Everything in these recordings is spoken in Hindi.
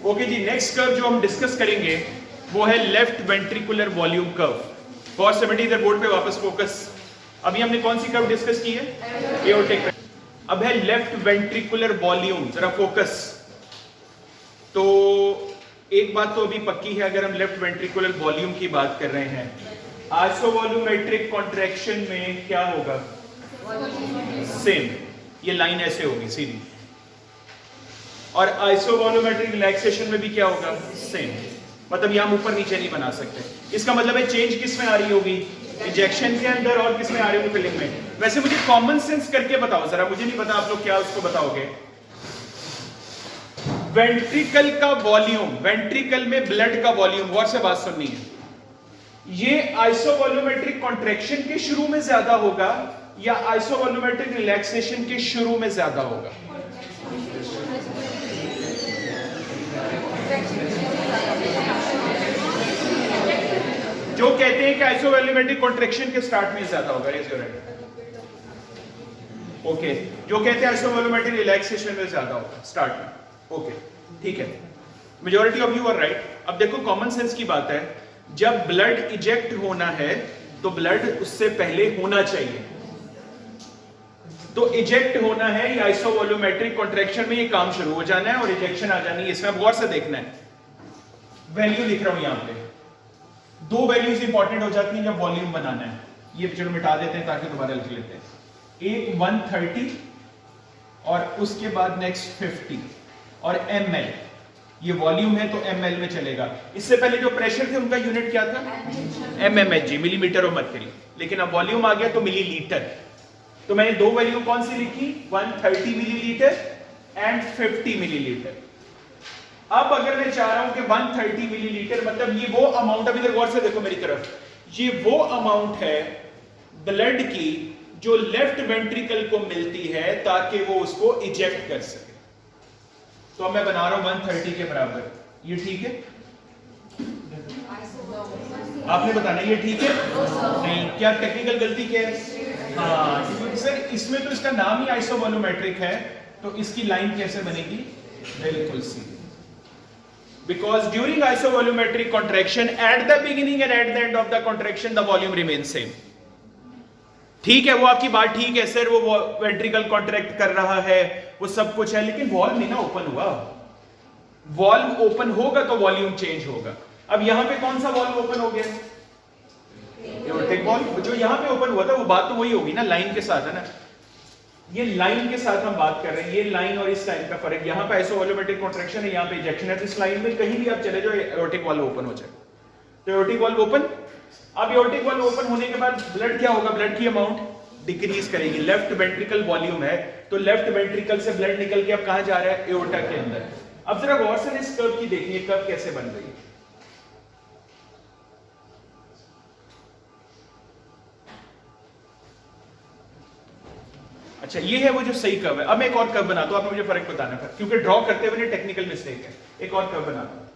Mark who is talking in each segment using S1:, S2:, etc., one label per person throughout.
S1: ओके जी, नेक्स्ट कर्व जो हम डिस्कस करेंगे वो है left ventricular volume curve. For 70 इधर बोर्ड पे वापस फोकस। अभी हमने कौन सी कर्व डिस्कस की है? एओर्टिक। अब है लेफ्ट वेंट्रिकुलर वॉल्यूम, जरा फोकस। तो एक बात तो अभी पक्की है, अगर हम लेफ्ट वेंट्रिकुलर वॉल्यूम की बात कर रहे हैं, आइसोवॉल्यूमेट्रिक कॉन्ट्रैक्शन में क्या होगा? सेम, ये लाइन ऐसे होगी सीधी। और आइसोवॉल्यूमेट्रिक रिलैक्सेशन में भी क्या होगा? सेम। मतलब यहां हम ऊपर नीचे नहीं बना सकते। इसका मतलब है चेंज किस में आ रही होगी? इजेक्शन के अंदर, और किस में आ रही होगी? फिलिंग में। वैसे मुझे कॉमन सेंस करके बताओ जरा, मुझे नहीं पता आप लोग क्या उसको बताओगे। वेंट्रिकल का वॉल्यूम, वेंट्रिकल में ब्लड का वॉल्यूम, गौर से बात सुननी है, ये आइसोवॉल्यूमेट्रिक कॉन्ट्रैक्शन के शुरू में ज्यादा होगा या आइसोवॉल्यूमेट्रिक रिलैक्सेशन के शुरू में ज्यादा होगा? जो कहते हैं कि आइसोवॉल्यूमेट्रिक कॉन्ट्रैक्शन के स्टार्ट में ज्यादा होगा, रेज योर हैंड। ओके, जो कहते हैं आइसोवॉल्यूमेट्रिक रिलैक्सेशन में ज्यादा होगा स्टार्ट में। ओके, ठीक है, majority of you are right. अब देखो कॉमन सेंस की बात है, जब ब्लड इजेक्ट होना है तो ब्लड उससे पहले होना चाहिए। तो इजेक्ट होना है या आइसोवॉल्यूमेट्रिक कॉन्ट्रैक्शन में ये काम शुरू हो जाना है और इजेक्शन आ जानी है। इसमें आप गौर से देखना है, वैल्यू लिख रहा हूं यहां पे। दो वैल्यूज इंपॉर्टेंट हो जाती हैं जब वॉल्यूम बनाना है। ये चलो मिटा देते हैं ताकि दोबारा लिख लेते हैं। एक 130 और उसके बाद नेक्स्ट 50 और ml, ये वॉल्यूम है तो ml में चलेगा। इससे पहले जो प्रेशर थे उनका यूनिट क्या था? mmHg, millimetre of mercury. लेकिन अब वॉल्यूम आ गया तो मिलीलीटर। तो मैंने दो वैल्यू कौन सी लिखी? 130 मिलीलीटर एंड 50 मिलीलीटर। अब अगर मैं चाह रहा हूं कि 130 मिलीलीटर, मतलब ये वो अमाउंट, अभी इधर गौर से देखो मेरी तरफ, ये वो अमाउंट है ब्लड की जो लेफ्ट वेंट्रिकल को मिलती है ताकि वो उसको इजेक्ट कर सके। तो अब मैं बना रहा हूं 130 के बराबर। ये ठीक है? आपने बताना ये ठीक है? नहीं, क्या टेक्निकल गलती क्या है? हाँ सर, इसमें तो इसका नाम ही आइसोवॉल्यूमेट्रिक है, तो इसकी लाइन कैसे बनेगी? बिल्कुल सीधी। Because during isovolumetric contraction, at the beginning and at the end of the contraction, the volume remains same. ठीक है, वो आपकी बात ठीक है सर, वो वेंट्रिकल कॉन्ट्रैक्ट कर रहा है, वो सब कुछ है, लेकिन वॉल्व नहीं ना ओपन हुआ। वॉल्व ओपन होगा तो वॉल्यूम चेंज होगा। अब यहां पे कौन सा वॉल्व ओपन हो गया? Aortic valve. जो यहां पे ओपन हुआ था वो बात तो वही होगी ना, लाइन के साथ है ना। ये लाइन के साथ हम बात कर रहे हैं, ये लाइन और इस लाइन का फर्क। यहां पे आइसोवॉल्यूमेट्रिक कॉन्ट्रैक्शन है, यहां पे इजेक्शन है। तो इस लाइन में कहीं भी आप चले जाओ एओर्टिक वाल्व ओपन हो जाए। तो एओर्टिक वाल्व ओपन। अब एओर्टिक वाल्व ओपन होने के बाद ब्लड क्या होगा? ब्लड की अमाउंट डिक्रीज करेगी। लेफ्ट वेंट्रिकल वॉल्यूम है तो लेफ्ट वेंट्रिकल से ब्लड निकल के अब कहां जा रहा है? एओर्टा के अंदर। अब जरा गौर से इस कर्व की देखिए, कर्व कैसे बन रही है। अच्छा, ये है वो जो सही कर्व है। अब मैं एक और कर्व बनाता हूं, आपने मुझे फर्क बताना है, क्योंकि ड्रॉ करते हुए टेक्निकल मिस्टेक है। एक और कर्व बनाता हूं।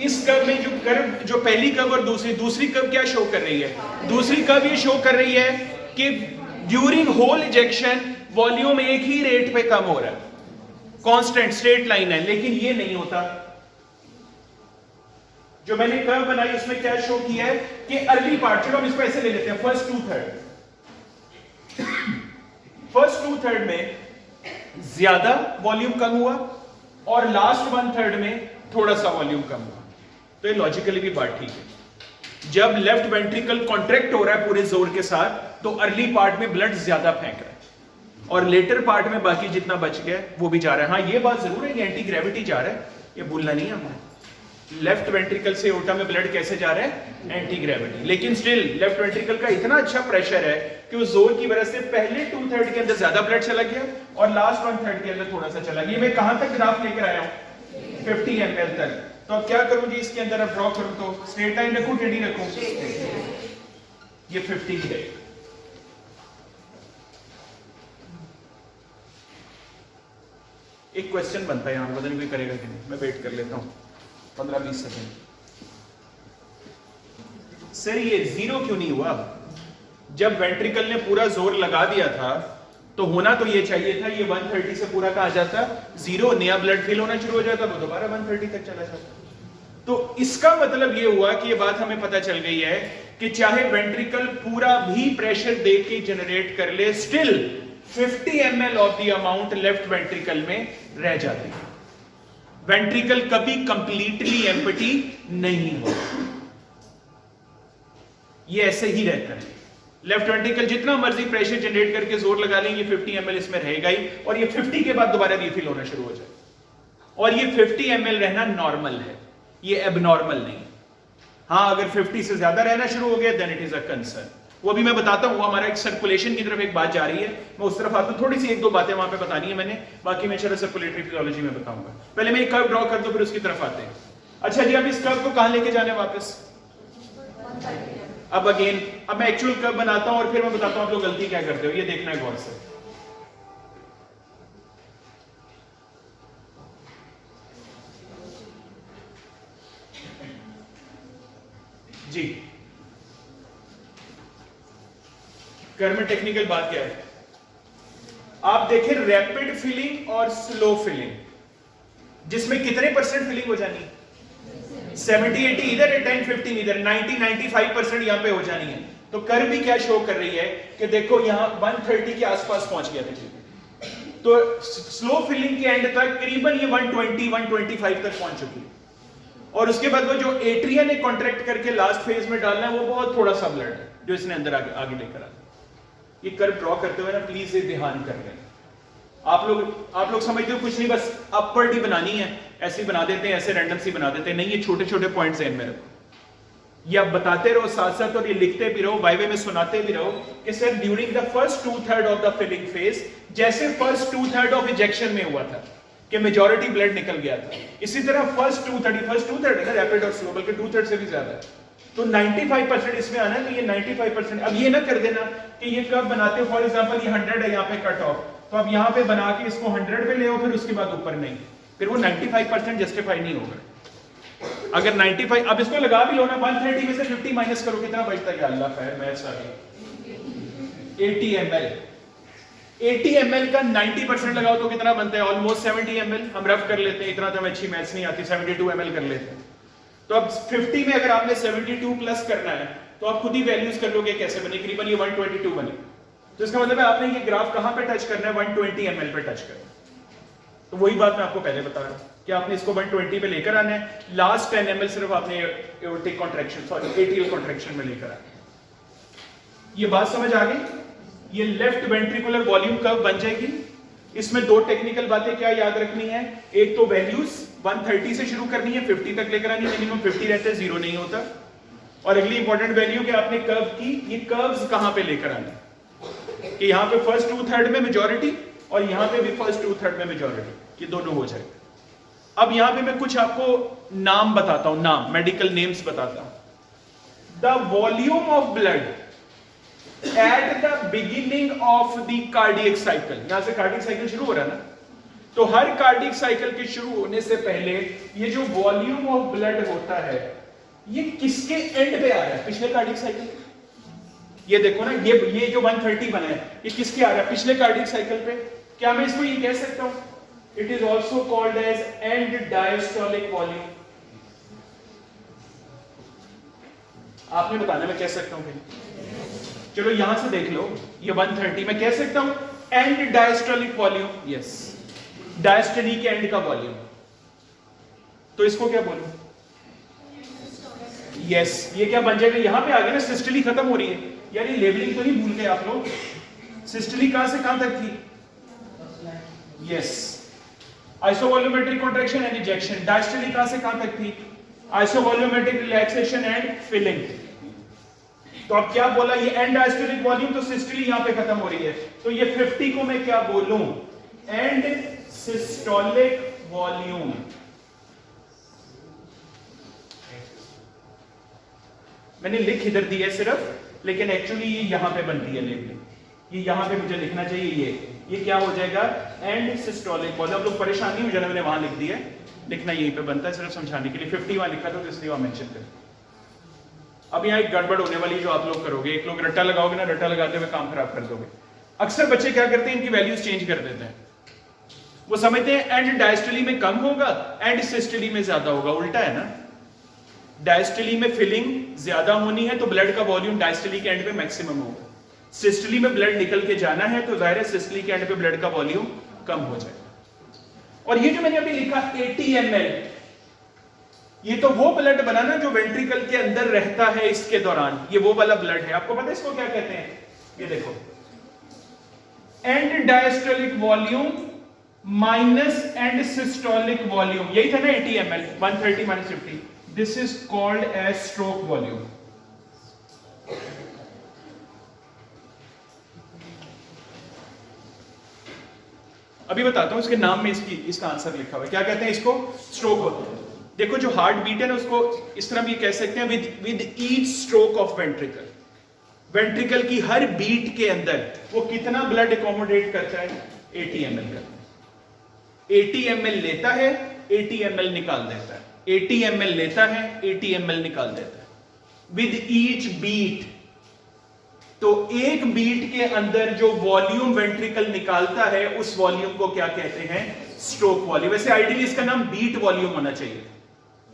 S1: इस कर्व में जो पहली कर्व और दूसरी कर्व क्या शो कर रही है? दूसरी कर्व ये शो कर रही है कि ड्यूरिंग होल इजेक्शन वॉल्यूम एक ही रेट पे कम हो रहा है, कांस्टेंट स्ट्रेट लाइन है। लेकिन ये नहीं होता। जो मैंने कर्व बनाई उसमें क्या शो किया है कि अर्ली पार्ट, चलो हम इसको ऐसे ले लेते हैं, फर्स्ट टू थर्ड में ज्यादा वॉल्यूम कम हुआ और लास्ट 1/3 में थोड़ा सा वॉल्यूम कम हुआ। तो ये लॉजिकली भी बात ठीक है। जब लेफ्ट वेंट्रिकल कॉन्ट्रैक्ट हो रहा है पूरे जोर के साथ तो अर्ली पार्ट में ब्लड ज्यादा फेंक रहा है और लेटर पार्ट में बाकी जितना बच गया वो भी जा रहा है। हाँ, ये बात जरूर है कि एंटी ग्रेविटी जा रहा है, ये भूलना नहीं है हमें। लेफ्ट वेंट्रिकल से एओर्टा में ब्लड कैसे जा रहा है? Anti gravity. लेकिन स्टिल लेफ्ट वेंट्रिकल का इतना अच्छा प्रेशर है कि उस जोर की वजह से पहले 2/3 के अंदर ज्यादा ब्लड चला गया और लास्ट 1/3 के अंदर थोड़ा सा चला गया। मैं कहां तक ग्राफ लेकर आया हूं? 50 ml तक। तो अब क्या करूं जी, इसके अंदर अब ड्रॉ करूं तो स्ट्रेट लाइन रखूं, टेढ़ी रखूं? ये 50 है। एक क्वेश्चन बनता है यहां, पता नहीं कोई करेगा कि नहीं, मैं वेट कर लेता हूं 15-20 सेकंड। सर ये 0 क्यों नहीं हुआ? जब वेंट्रिकल ने पूरा जोर लगा दिया था तो होना तो ये चाहिए था, ये 130 से पूरा कहा जाता 0, नया ब्लड फिल होना शुरू हो जाता, वो दोबारा 130 तक चला जाता। तो इसका मतलब ये हुआ कि ये बात हमें पता चल गई है कि चाहे वेंट्रिकल पूरा भी प्रेशर दे के जनरेट कर ले, still 50 ml of the amount left ventricle में रह जाती है। वेंट्रिकल कभी कंप्लीटली एम्प्टी नहीं होता, ये ऐसे ही रहता है। लेफ्ट वेंट्रिकल जितना मर्जी प्रेशर जनरेट करके जोर लगा लेंगे 50 ml इसमें रहेगा ही, और ये 50 के बाद दोबारा रिफिल होना शुरू हो जाए। और ये 50 ml रहना नॉर्मल है, ये एबनॉर्मल नहीं। हाँ, अगर 50 से ज्यादा रहना शुरू हो गया then it is a concern. वो अभी मैं बताता हूँ, हमारा एक सर्कुलेशन की तरफ एक बात जा रही है, मैं उस तरफ आता हूँ। थोड़ी सी एक दो बातें वहां पे बतानी है मैंने, बाकी मैं इंशाल्लाह सर्कुलेटरी फिजियोलॉजी में बताऊंगा। पहले मैं एक कर्व ड्रॉ कर दूं, फिर उसकी तरफ आते हैं। अच्छा जी, अब इस कर्व को कहां लेके जाने वापस? अब अगेन, अब मैं एक्चुअल कर्व बनाता हूं और फिर मैं बताता हूं आप लोग गलती क्या करते हो, ये देखना है गौर से। जी, कर्व में टेक्निकल बात क्या है? आप देखें रैपिड फिलिंग और स्लो फिलिंग, जिसमें कितने परसेंट फिलिंग हो जानी है? 70-80 इधर है, 10-15 इधर, 90-95% यहां पे हो जानी है। तो कर्व भी क्या शो कर रही है कि देखो यहां 130 के आसपास पहुंच गया था, तो स्लो फिलिंग के एंड तक करीबन ये 120-125 तक पहुंच चुकी है। और उसके बाद वो जो एट्रिया ने कॉन्ट्रैक्ट करके लास्ट फेज में डालना है, वो बहुत थोड़ा सा ब्लड है जो इसने अंदर आगे लेकर आना। ये कर्व ड्रॉ करते हुए ना प्लीज ये ध्यान कर लें। आप लोग समझते हो कुछ नहीं, बस अपवर्ड ही बनानी है, ऐसे बना देते हैं, ऐसे रैंडम सी बना देते हैं। नहीं, ये छोटे छोटे पॉइंट्स हैं मेरे को, ये आप बताते रहो साथ साथ, और ये लिखते भी रहो, वाइवे में सुनाते भी रहो कि sir during the first 2/3 of the filling phase, जैसे फर्स्ट 2/3 ऑफ इंजेक्शन में हुआ था कि मेजॉरिटी ब्लड निकल गया था, इसी तरह फर्स्ट 2/3 है ना रैपिड और स्लो, बल्कि 2/3 से भी ज्यादा है, तो 95% इसमें आना है। तो ये 95%, अब ये ना कर देना कि ये कब बनाते हो, फॉर एग्जांपल ये 100 है यहाँ पे कट ऑफ, तो अब यहाँ पे बना के इसको 100 पे ले आओ, फिर उसके बाद ऊपर नहीं, फिर वो 95% जस्टिफाई नहीं होगा। अगर 95, अब इसको लगा भी लो ना, 130 में से 50 माइनस करो, कितना बचता है? अल्लाह खैर, मैथ्स आ गई। 80 ml, 80 ml का 90% लगाओ तो कितना बनता है? Almost 70 ml। हम रफ कर लेते हैं, इतना तो हमें अच्छी मैथ्स नहीं आती, 72 ml कर लेते हैं। तो अब 50 में अगर आपने 72 प्लस करना है तो आप खुद ही वैल्यूज कर लोगे कैसे बने, करीबन ये 122 बने। तो इसका मतलब है आपने ये ग्राफ कहां पे टच करना है? 120 ml पे टच करना है। तो वही बात मैं आपको पहले बता रहा हूं कि आपने इसको 120 पे लेकर आना है, लास्ट 10 ml सिर्फ आपने aortic contraction, sorry atrial contraction में लेकर आना है। ये बात समझ आ गई? ये लेफ्ट वेंट्रिकुलर वॉल्यूम कर्व बन जाएगी। इसमें दो टेक्निकल बातें क्या याद रखनी है, एक तो वैल्यूज 130 से शुरू करनी है, 50 तक लेकर आनी है, मिनिमम 50 रहते हैं, 0 नहीं होता। और अगली इंपॉर्टेंट वैल्यू कि आपने कर्व की, ये कर्व्स कहां पे लेकर आने कि यहां पे फर्स्ट 2/3 में मेजॉरिटी और यहां पे भी फर्स्ट 2/3 में मेजॉरिटी, ये दोनों हो जाएगा। अब यहां पे मैं कुछ आपको नाम बताता हूं, नाम, मेडिकल नेम्स बताता हूं। The volume of blood at the beginning of the cardiac cycle, यहां से कार्डियक साइकिल शुरू हो रहा है ना, तो हर कार्डियक साइकिल के शुरू होने से पहले ये जो वॉल्यूम ऑफ ब्लड होता है ये किसके एंड पे आ रहा है? पिछले कार्डियक साइकिल। ये देखो ना, ये जो 130 बना है ये किसके आ रहा है? पिछले कार्डियक साइकिल पे। क्या मैं इसको ये कह सकता हूं? It is also called as end diastolic volume. आपने बताना, मैं कह सकता हूं कि चलो यहां से देख लो, ये 130 मैं कह सकता हूं एंड डायस्टोलिक वॉल्यूम, यस, डायस्टोली के एंड का वॉल्यूम। तो इसको क्या बोलूं? यस, ये क्या बन जाएगा? यहां पे आ गया ना, सिस्टोली खत्म हो रही है। यार ये लेबलिंग तो नहीं भूल गए आप लोग? सिस्टोली कहां से कहां तक थी? Yes, isovolumetric contraction and injection. Diastole कहां से कहां तक थी? Isovolumetric relaxation and filling. तो अब क्या बोला? ये एंड डायस्टोलिक वॉल्यूम, तो सिस्टोली यहां पे खत्म हो रही है, तो ये 50 को मैं क्या बोलूं? And systolic volume. मैंने लिख इधर दिया सिर्फ, लेकिन एक्चुअली ये यहां पे बनती है लेबलिंग, ये यहां पे मुझे लिखना चाहिए, ये क्या हो जाएगा? And systolic volume. आप लोग परेशान नहीं हो जाना, मैंने वहां लिख दिया, लिखना यहीं पे बनता है, सिर्फ समझाने के लिए। 50 वहां लिखा था तो इसलिए वहां मेंशन कर। अब यहाँ एक गड़बड़ होने वाली जो आप लोग करोगे, एक लोग रट्टा लगाओगे ना, रट्टा लगाते हुए काम खराब कर दोगे। अक्सर बच्चे क्या करते हैं, इनकी वैल्यूज चेंज कर देते हैं। वो समझते हैं एंड डायस्टली में कम होगा, एंड सिस्टली में ज्यादा होगा। उल्टा है ना, डायस्टली में फिलिंग ज्यादा होनी है तो ब्लड का वॉल्यूम डायस्टली के एंड पे मैक्सिमम होगा। सिस्टली में ब्लड निकल के जाना है तो जाहिर है सिस्टली के एंड पे ब्लड का वॉल्यूम कम हो जाएगा। और ये जो मैंने अभी लिखा 80 ml, ये तो वो ब्लड बना ना जो वेंट्रिकल के अंदर रहता है इसके दौरान, ये वो वाला ब्लड है। आपको पता है इसको क्या कहते हैं? ये देखो, end diastolic volume minus end systolic volume, यही था ना 80 ml, 130 minus 50, this is called as stroke volume. अभी बताता हूं इसके नाम में इसका आंसर लिखा हुआ है। क्या कहते हैं इसको? Stroke volume. देखो जो हार्ट बीट है ना, उसको इस तरह भी कह सकते हैं, with each stroke of ventricle, ventricle की हर बीट के अंदर वो कितना ब्लड एकोमोडेट करता है? 80 ml का। 80 ml लेता है, 80 ml निकाल देता है, 80 ml लेता है, 80 ml निकाल देता है विद ईच बीट। तो एक बीट के अंदर जो वॉल्यूम वेंट्रिकल निकालता है उस वॉल्यूम को क्या कहते हैं? Stroke volume. वैसे आइडियली इसका नाम बीट वॉल्यूम होना चाहिए,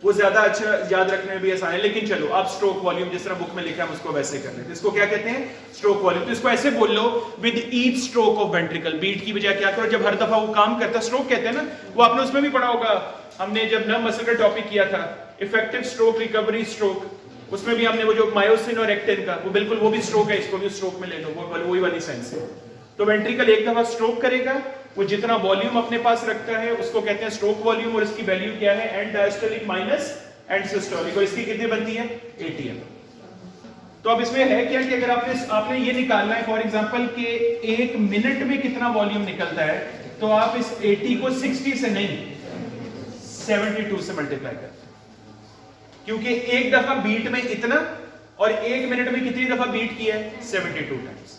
S1: वो ज्यादा अच्छा याद रखने में भी आसान है, लेकिन चलो आप स्ट्रोक वॉल्यूम जिस तरह बुक में लिखा है उसको वैसे कर लेते हैं। इसको क्या कहते हैं? Stroke volume. तो इसको ऐसे बोल लो, with each stroke of ventricle. Beat की बजाय क्या करो, जब हर दफा वो काम करता, स्ट्रोक कहते हैं ना, वो आपने उसमें भी पढ़ा होगा, हमने जब नर्व मसल का टॉपिक किया था, इफेक्टिव स्ट्रोक, रिकवरी स्ट्रोक, उसमें भी हमने वो जो मायोसिन और एक्टिन का, वो बिल्कुल वो भी स्ट्रोक है, इसको भी स्ट्रोक में ले लो, वो वही वाली सेंस है। तो वेंट्रिकल एक दफा स्ट्रोक करेगा, वो जितना वॉल्यूम अपने पास रखता है उसको कहते हैं स्ट्रोक वॉल्यूम, और इसकी वैल्यू क्या है? And diastolic minus end systolic. और इसकी कितनी बनती है? 80 ml। तो अब इसमें है क्या कि अगर आपने ये निकालना है फॉर एग्जांपल कि एक मिनट में कितना वॉल्यूम निकलता है, तो आप इस 80 को 60 से नहीं 72 से मल्टीप्लाई करते हैं, क्योंकि एक दफा बीट में इतना, और एक मिनट में कितनी दफा बीट किया है? 72 टाइम्स।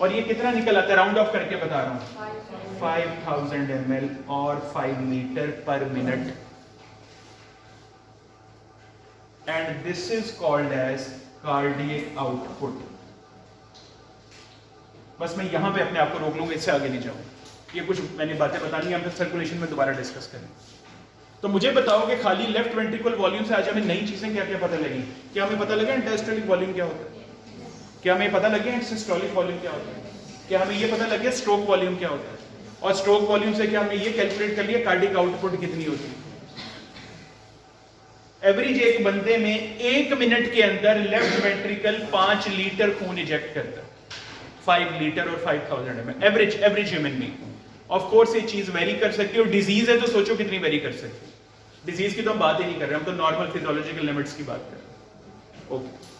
S1: और ये कितना निकल आता है? राउंड ऑफ करके बता रहा हूं, 5000 ml और 5 litre per minute. And this is called as cardiac output. बस मैं यहां पे अपने आप को रोक लूंगा, इससे आगे नहीं जाऊंगा। ये कुछ मैंने बातें बतानी है, हम फिर सर्कुलेशन में दोबारा डिस्कस करेंगे। तो मुझे बताओ कि खाली लेफ्ट वेंट्रिकल वॉल्यूम से आज हमें नई चीजें क्या क्या पता लगी? क्या हमें पता लगा डायस्टोलिक वॉल्यूम क्या होता है? क्या हमें पता लगे सिस्टोलिक वॉल्यूम क्या होता है? क्या हमें ये पता लगे स्ट्रोक वॉल्यूम क्या होता है? और स्ट्रोक वॉल्यूम से क्या हमने ये कैलकुलेट कर लिया कार्डियक आउटपुट कितनी होती है? एवरेज एक बंदे में 1 मिनट के अंदर लेफ्ट वेंट्रिकल 5 लीटर खून इजेक्ट करता है, 5 लीटर और 5000 ml average human being. Of course ये चीज वेरी कर सकती है, और डिजीज है तो सोचो कितनी वेरी कर सकती है। डिजीज की तो हम बात ही नहीं कर रहे, हम तो नॉर्मल फिजियोलॉजिकल लिमिट्स की बात कर रहे हैं। ओके।